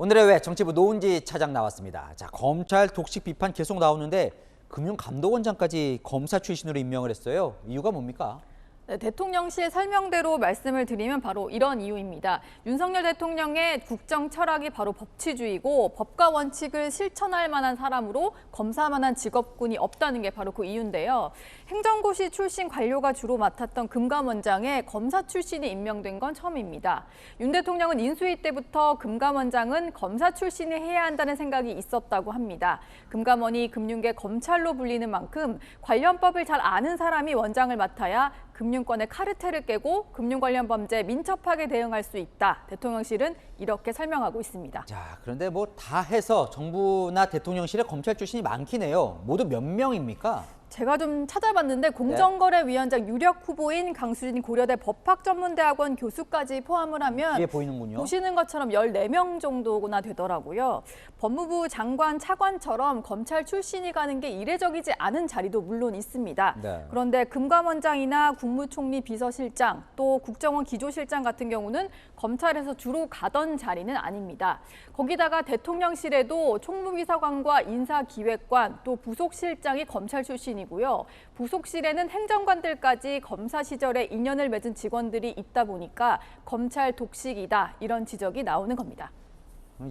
오늘의 왜 정치부 노은지 차장 나왔습니다. 자, 검찰 독식 비판 계속 나오는데 금융감독원장까지 검사 출신으로 임명을 했어요. 이유가 뭡니까? 네, 대통령실 설명대로 말씀을 드리면 바로 이런 이유입니다. 윤석열 대통령의 국정 철학이 바로 법치주의고 법과 원칙을 실천할 만한 사람으로 검사만한 직업군이 없다는 게 바로 그 이유인데요. 행정고시 출신 관료가 주로 맡았던 금감원장에 검사 출신이 임명된 건 처음입니다. 윤 대통령은 인수위 때부터 금감원장은 검사 출신이 해야 한다는 생각이 있었다고 합니다. 금감원이 금융계 검찰로 불리는 만큼 관련법을 잘 아는 사람이 원장을 맡아야 금융권의 카르텔을 깨고 금융 관련 범죄에 민첩하게 대응할 수 있다. 대통령실은 이렇게 설명하고 있습니다. 자, 그런데 뭐 다 해서 정부나 대통령실에 검찰 출신이 많긴 해요. 모두 몇 명입니까? 제가 좀 찾아봤는데 공정거래위원장 유력 후보인 강수진 고려대 법학전문대학원 교수까지 포함을 하면 뒤에 보이는군요. 보시는 것처럼 14명 정도나 되더라고요. 법무부 장관 차관처럼 검찰 출신이 가는 게 이례적이지 않은 자리도 물론 있습니다. 네. 그런데 금감원장이나 국무총리 비서실장 또 국정원 기조실장 같은 경우는 검찰에서 주로 가던 자리는 아닙니다. 거기다가 대통령실에도 총무비서관과 인사기획관 또 부속실장이 검찰 출신이고요. 부속실에는 행정관들까지 검사 시절에 인연을 맺은 직원들이 있다 보니까 검찰 독식이다 이런 지적이 나오는 겁니다.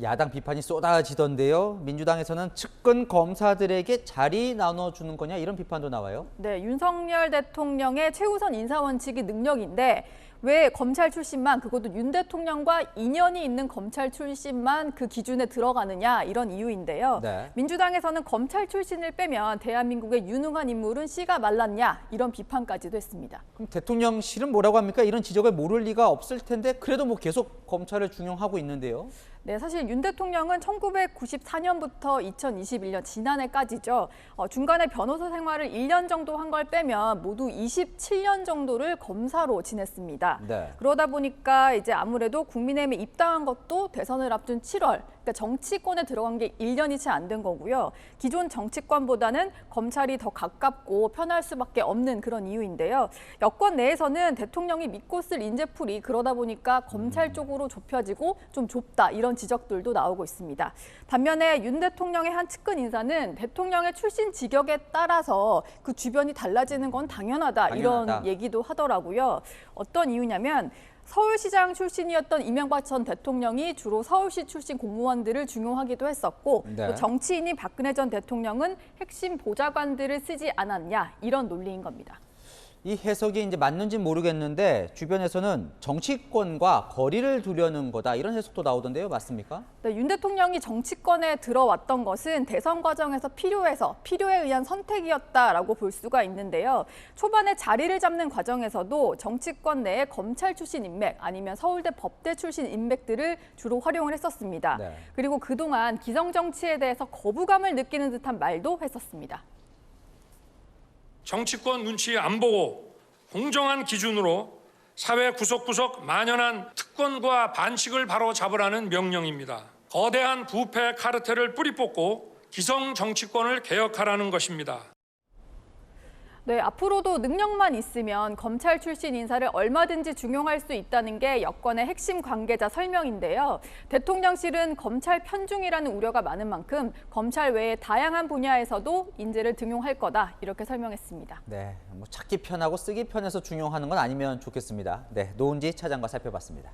야당 비판이 쏟아지던데요. 민주당에서는 측근 검사들에게 자리 나눠주는 거냐 이런 비판도 나와요. 네, 윤석열 대통령의 최우선 인사 원칙이 능력인데 왜 검찰 출신만, 그것도 윤 대통령과 인연이 있는 검찰 출신만 그 기준에 들어가느냐 이런 이유인데요. 네. 민주당에서는 검찰 출신을 빼면 대한민국의 유능한 인물은 씨가 말랐냐 이런 비판까지도 했습니다. 그럼 대통령실은 뭐라고 합니까? 이런 지적을 모를 리가 없을 텐데 그래도 뭐 계속 검찰을 중용하고 있는데요. 네, 사실 윤 대통령은 1994년부터 2021년 지난해까지죠. 중간에 변호사 생활을 1년 정도 한 걸 빼면 모두 27년 정도를 검사로 지냈습니다. 네. 그러다 보니까 이제 아무래도 국민의힘에 입당한 것도 대선을 앞둔 7월, 그러니까 정치권에 들어간 게 1년이 채 안 된 거고요. 기존 정치권보다는 검찰이 더 가깝고 편할 수밖에 없는 그런 이유인데요. 여권 내에서는 대통령이 믿고 쓸 인재풀이 그러다 보니까 검찰 쪽으로 좁혀지고 좀 좁다 이런 지적들도 나오고 있습니다. 반면에 윤 대통령의 한 측근 인사는 대통령의 출신 직역에 따라서 그 주변이 달라지는 건 당연하다. 이런 얘기도 하더라고요. 어떤 이유냐면 서울시장 출신이었던 이명박 전 대통령이 주로 서울시 출신 공무원들을 중용하기도 했었고 네. 또 정치인인 박근혜 전 대통령은 핵심 보좌관들을 쓰지 않았냐 이런 논리인 겁니다. 이 해석이 이제 맞는지 모르겠는데 주변에서는 정치권과 거리를 두려는 거다 이런 해석도 나오던데요. 맞습니까? 네, 윤 대통령이 정치권에 들어왔던 것은 대선 과정에서 필요에 의한 선택이었다라고 볼 수가 있는데요. 초반에 자리를 잡는 과정에서도 정치권 내에 검찰 출신 인맥 아니면 서울대 법대 출신 인맥들을 주로 활용을 했었습니다. 네. 그리고 그동안 기성 정치에 대해서 거부감을 느끼는 듯한 말도 했었습니다. 정치권 눈치 안 보고 공정한 기준으로 사회 구석구석 만연한 특권과 반칙을 바로 잡으라는 명령입니다. 거대한 부패 카르텔을 뿌리 뽑고 기성 정치권을 개혁하라는 것입니다. 네, 앞으로도 능력만 있으면 검찰 출신 인사를 얼마든지 중용할 수 있다는 게 여권의 핵심 관계자 설명인데요. 대통령실은 검찰 편중이라는 우려가 많은 만큼 검찰 외의 다양한 분야에서도 인재를 등용할 거다 이렇게 설명했습니다. 네, 뭐 찾기 편하고 쓰기 편해서 중용하는 건 아니면 좋겠습니다. 네, 노은지 차장과 살펴봤습니다.